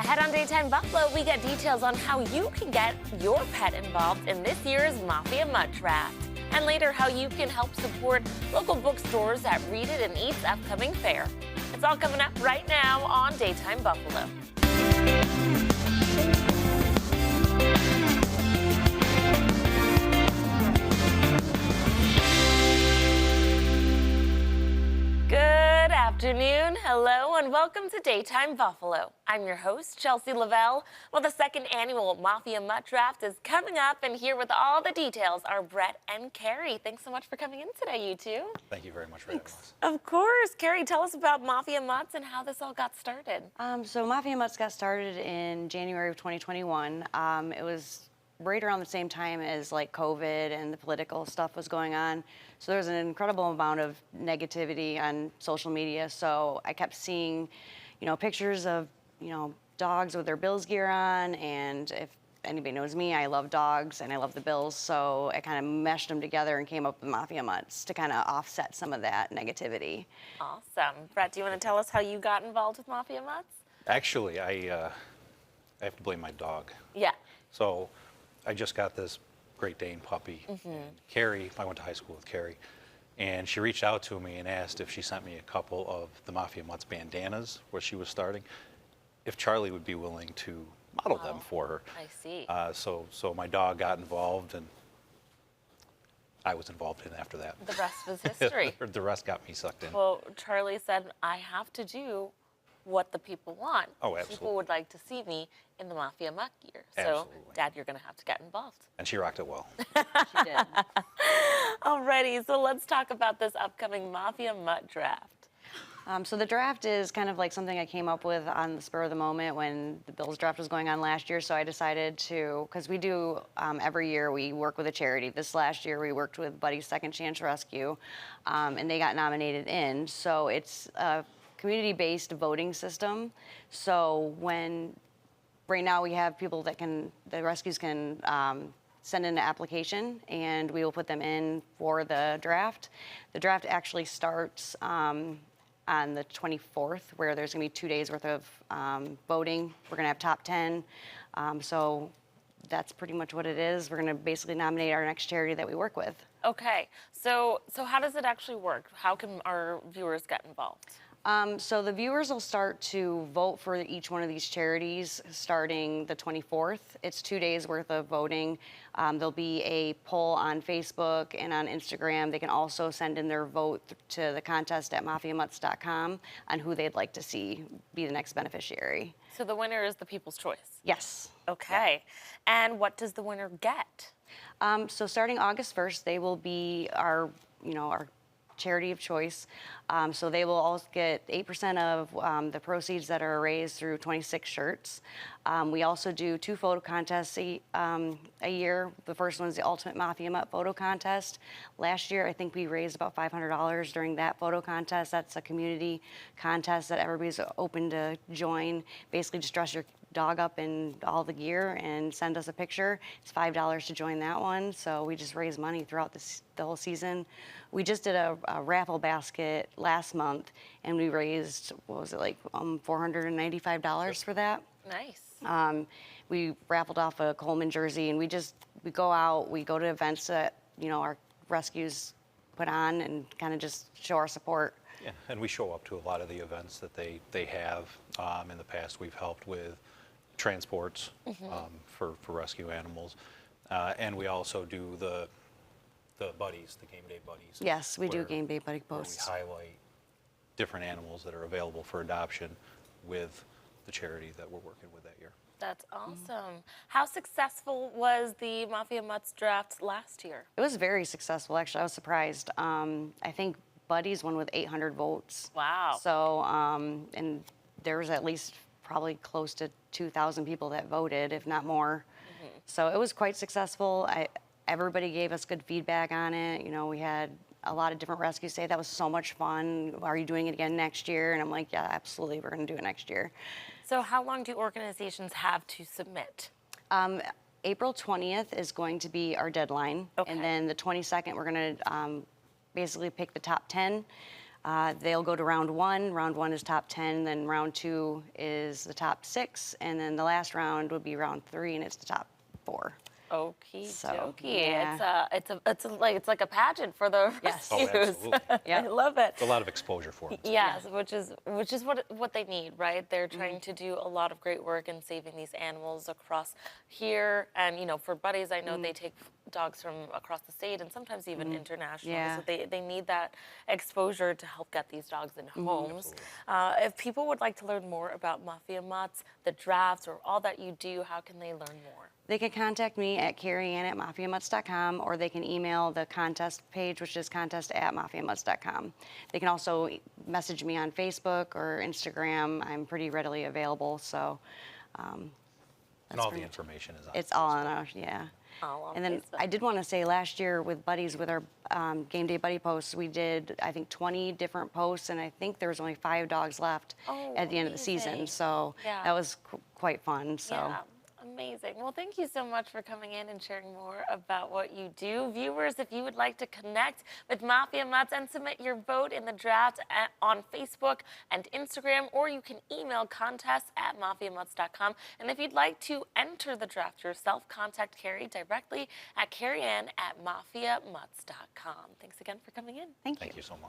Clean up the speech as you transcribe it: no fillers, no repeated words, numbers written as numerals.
Ahead on Daytime Buffalo, we get details on how you can get your pet involved in this year's Mafia Mutts draft. And later, how you can help support local bookstores at Read It and Eat's upcoming fair. It's all coming up right now on Daytime Buffalo. Good afternoon, hello, and welcome to Daytime Buffalo. I'm your host, Chelsea Lavelle. Well, the second annual Mafia Mutts draft is coming up, and here with all the details are Brett and Carrie. Thanks so much for coming in today, you two. Thank you very much for having us. Of course. Carrie, tell us about Mafia Mutts and how this all got started. So Mafia Mutts got started in January of 2021. It was right around the same time as like COVID and the political stuff was going on. So there was an incredible amount of negativity on social media. So I kept seeing, pictures of, dogs with their Bills gear on. And if anybody knows me, I love dogs and I love the Bills. So I kind of meshed them together and came up with Mafia Mutts to kind of offset some of that negativity. Awesome. Brett, do you want to tell us how you got involved with Mafia Mutts? Actually, I have to blame my dog. Yeah. So I just got this Great Dane puppy. And Carrie, I went to high school with Carrie, and she reached out to me and asked if she sent me a couple of the Mafia Mutts bandanas where she was starting, if Charlie would be willing to model them for her. I see. So my dog got involved, and I was involved in after that. The rest was history. The rest got me sucked in. Well, Charlie said, I have to do what the people want. Oh, absolutely. People would like to see me in the Mafia Mutt gear. So, Absolutely. Dad, you're going to have to get involved. And she rocked it well. She did. Alrighty, so let's talk about this upcoming Mafia Mutt draft. So the draft is kind of like something I came up with on the spur of the moment when the Bills draft was going on last year. So I decided to, because we do every year we work with a charity. This last year we worked with Buddy's Second Chance Rescue, and they got nominated in. So it's a community-based voting system. So right now we have people that the rescues can send in an application, and we will put them in for the draft. The draft actually starts on the 24th, where there's going to be 2 days worth of voting. We're going to have top 10. So that's pretty much what it is. We're going to basically nominate our next charity that we work with. Okay, so how does it actually work? How can our viewers get involved? So the viewers will start to vote for each one of these charities starting the 24th. It's 2 days worth of voting. There'll be a poll on Facebook and on Instagram. They can also send in their vote to the contest at mafiamutts.com on who they'd like to see be the next beneficiary. So the winner is the people's choice? Yes. Okay, and what does the winner get? So starting August 1st, they will be our charity of choice. So they will all get 8% of the proceeds that are raised through 26 shirts. We also do 2 photo contests a year. The first one is the Ultimate Mafia Mutt Photo Contest. Last year, I think we raised about $500 during that photo contest. That's a community contest that everybody's open to join. Basically, just dress your dog up in all the gear and send us a picture. It's $5 to join that one. So we just raise money throughout the whole season. We just did a raffle basket last month, and we raised, what was it, like $495 for that. Nice. We raffled off a Coleman jersey, and we go out, we go to events that our rescues put on and kind of just show our support. Yeah, and we show up to a lot of the events that they have. In the past, we've helped with transports for rescue animals, and we also do the buddies, the game day buddies. Yes, we do game day buddy posts. We highlight different animals that are available for adoption with the charity that we're working with that year. That's awesome. How successful was the Mafia Mutts draft last year? It was very successful, actually. I was surprised. I think Buddy's won with 800 votes. Wow. So, and there was at least probably close to 2,000 people that voted, if not more. So it was quite successful. Everybody gave us good feedback on it. We had a lot of different rescues say that was so much fun. Are you doing it again next year? And I'm like, yeah, absolutely. We're going to do it next year. So how long do organizations have to submit? April 20th is going to be our deadline. Okay. And then the 22nd, we're going to basically pick the top 10. They'll go to round one. Round one is top 10, then round two is the top 6, and then the last round would be round 3, and it's the top 4. Okie So, dokie. yeah. It's like a pageant for the Yes. Oh, rescues. absolutely. Yep. I love it. It's a lot of exposure for them. Yes, which is what they need, right? They're trying to do a lot of great work in saving these animals across here, and for buddies, I know they take dogs from across the state and sometimes even international. Yeah. So they need that exposure to help get these dogs in homes. If people would like to learn more about Mafia Mutts, the drafts, or all that you do, how can they learn more? They can contact me at carrieann@mafiamutts.com, or they can email the contest page, which is contest@mafiamutts.com. They can also message me on Facebook or Instagram. I'm pretty readily available, so And that's all the pretty much- information is on it's all Facebook. on our, yeah. All on And then Facebook. I did want to say last year with buddies, with our game day buddy posts, we did, I think, 20 different posts, and I think there was only 5 dogs left at the end of the season. amazing. So Yeah. that was quite fun. So. Yeah, amazing. Well, thank you so much for coming in and sharing more about what you do. Viewers, if you would like to connect with Mafia Mutts and submit your vote in the draft on Facebook and Instagram, or you can email contest@mafiamutts.com. And if you'd like to enter the draft yourself, contact Carrie directly at carrieann@mafiamutts.com. Thanks again for coming in. Thank you. Thank you so much.